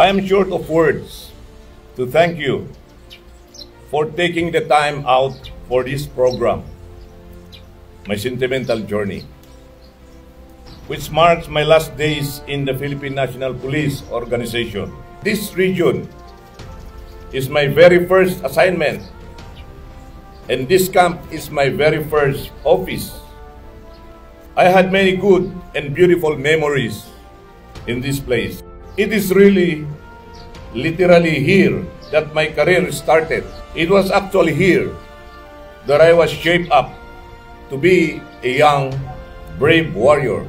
I am short of words to thank you for taking the time out for this program, My Sentimental Journey, which marks my last days in the Philippine National Police Organization. This region is my very first assignment, and this camp is my very first office. I had many good and beautiful memories in this place. It is really, literally here that my career started. It was actually here that I was shaped up to be a young, brave warrior,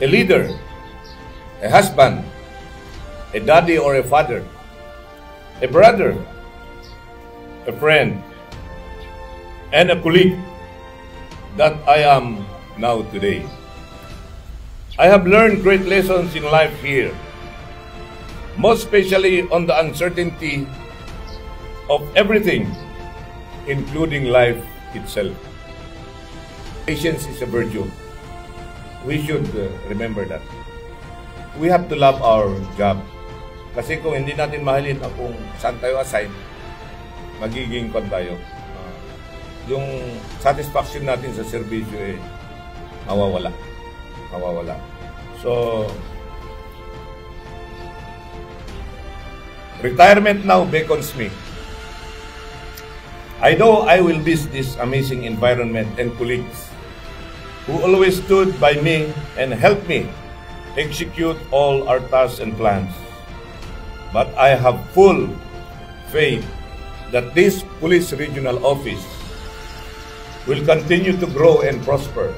a leader, a husband, a daddy or a father, a brother, a friend, and a colleague that I am now today. I have learned great lessons in life here, most especially on the uncertainty of everything, including life itself. Patience is a virtue. We should remember that. We have to love our job. Kasi kung hindi natin mahalin kung saan tayo assign, magiging kon tayo. Yung satisfaction natin sa serbisyo mawawala. Mawawala. So, retirement now beckons me. I know I will miss this amazing environment and colleagues who always stood by me and helped me execute all our tasks and plans. But I have full faith that this police regional office will continue to grow and prosper.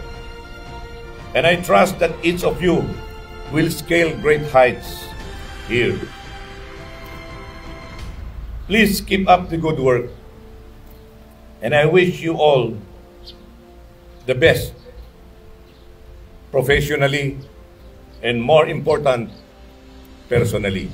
And I trust that each of you will scale great heights here. Please keep up the good work. And I wish you all the best, professionally, and more important, personally.